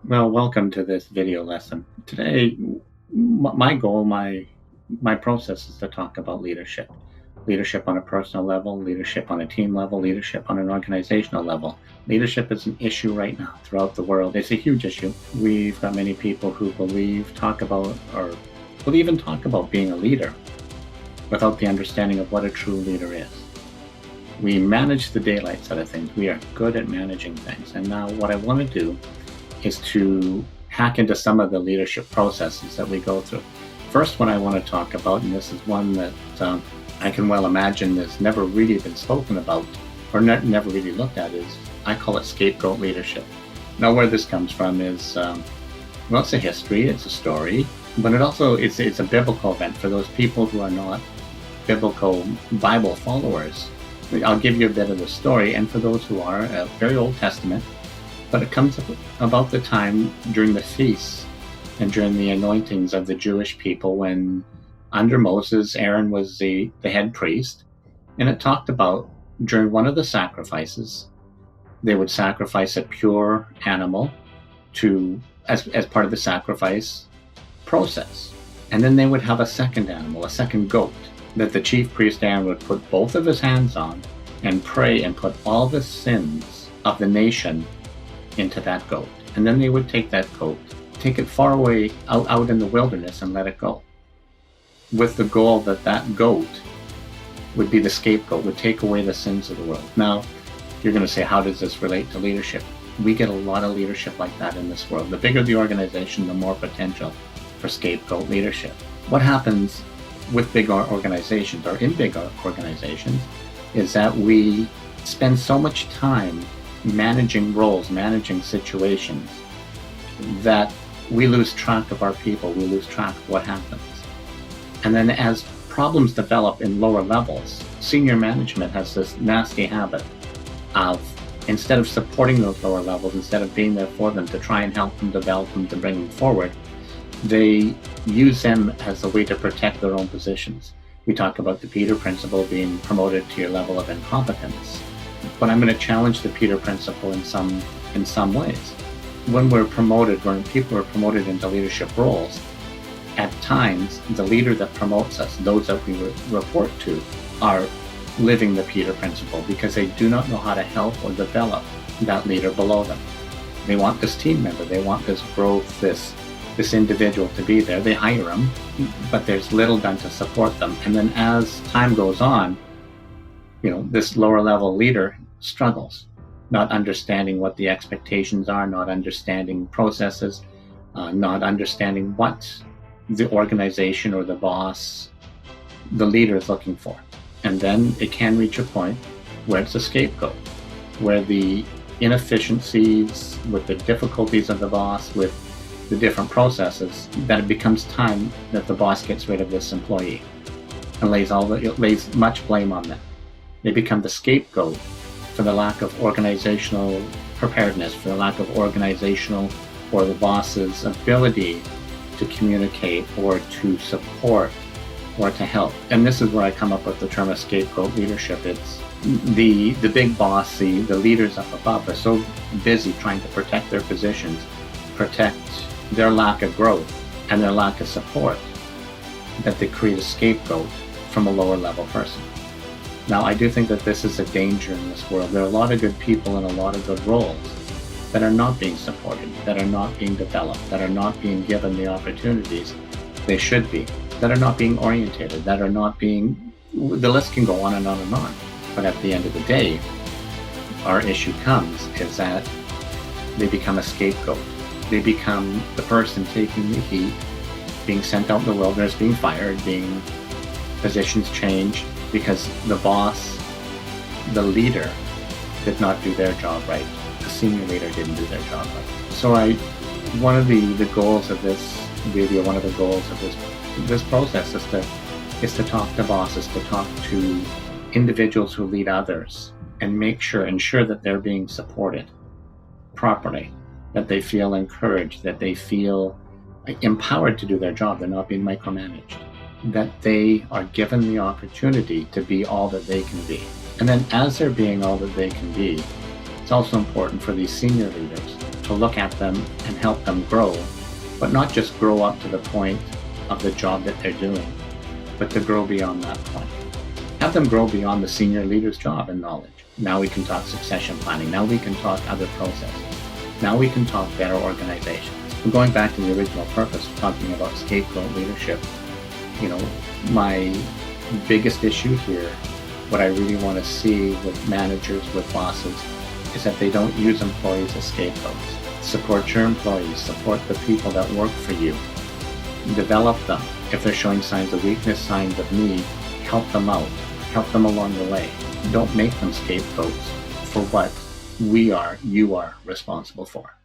Well, welcome to this video lesson. Today, my goal, my process is to talk about leadership. Leadership on a personal level, leadership on a team level, leadership on an organizational level. Leadership is an issue right now throughout the world. It's a huge issue. We've got many people who talk about, or will even talk about being a leader without the understanding of what a true leader is. We manage the daylight side of things. We are good at managing things. And now what I want to do is to hack into some of the leadership processes that we go through. First one I want to talk about, and this is one that I can well imagine has never really been spoken about or never really looked at, is I call it scapegoat leadership. Now, where this comes from is, well, it's a history, it's a story, but it's a biblical event for those people who are not biblical Bible followers. I'll give you a bit of the story, and for those who are, very Old Testament, but it comes about the time during the feasts and during the anointings of the Jewish people when under Moses, Aaron was the head priest. And it talked about during one of the sacrifices, they would sacrifice a pure animal as part of the sacrifice process. And then they would have a second animal, a second goat, that the chief priest Aaron would put both of his hands on and pray and put all the sins of the nation into that goat. And then they would take that goat, take it far away out in the wilderness and let it go, with the goal that that goat would be the scapegoat, would take away the sins of the world. Now, you're going to say, how does this relate to leadership? We get a lot of leadership like that in this world. The bigger the organization, the more potential for scapegoat leadership. What happens with big organizations, or in big organizations, is that we spend so much time managing roles, managing situations, that we lose track of our people, we lose track of what happens. And then as problems develop in lower levels, senior management has this nasty habit of, instead of supporting those lower levels, instead of being there for them to try and help them, develop them, to bring them forward, they use them as a way to protect their own positions. We talk about the Peter Principle, being promoted to your level of incompetence. But I'm going to challenge the Peter Principle in some ways. When people are promoted into leadership roles, at times the leader that promotes us, those that we report to, are living the Peter Principle because they do not know how to help or develop that leader below them. They want this team member, they want this growth, this individual to be there. They hire them, but there's little done to support them. And then as time goes on, this lower level leader struggles, not understanding what the expectations are, not understanding processes, not understanding what the organization or the boss, the leader, is looking for. And then it can reach a point where it's a scapegoat, where the inefficiencies, with the difficulties of the boss, with the different processes, that it becomes time that the boss gets rid of this employee and lays much blame on them. They become the scapegoat for the lack of organizational preparedness, for the lack of organizational or the boss's ability to communicate or to support or to help. And this is where I come up with the term of scapegoat leadership. It's the big boss, the leaders up above are so busy trying to protect their positions, protect their lack of growth and their lack of support, that they create a scapegoat from a lower level person. Now, I do think that this is a danger in this world. There are a lot of good people in a lot of good roles that are not being supported, that are not being developed, that are not being given the opportunities they should be, that are not being orientated, that are not being, the list can go on and on and on. But at the end of the day, our issue comes is that they become a scapegoat. They become the person taking the heat, being sent out in the wilderness, being fired, being positions changed, because the boss, the leader, did not do their job right. The senior leader didn't do their job right. So one of the goals of this video, one of the goals of this process is to talk to bosses, to talk to individuals who lead others, and ensure that they're being supported properly, that they feel encouraged, that they feel empowered to do their job. They're not being micromanaged, that they are given the opportunity to be all that they can be. And then as they're being all that they can be, it's also important for these senior leaders to look at them and help them grow, but not just grow up to the point of the job that they're doing, but to grow beyond that point. Have them grow beyond the senior leader's job and knowledge. Now we can talk succession planning. Now we can talk other processes. Now we can talk better organization. And going back to the original purpose, talking about scapegoat leadership, my biggest issue here, what I really want to see with managers, with bosses, is that they don't use employees as scapegoats. Support your employees, support the people that work for you, develop them. If they're showing signs of weakness, signs of need, help them out, help them along the way. Don't make them scapegoats for what you are responsible for.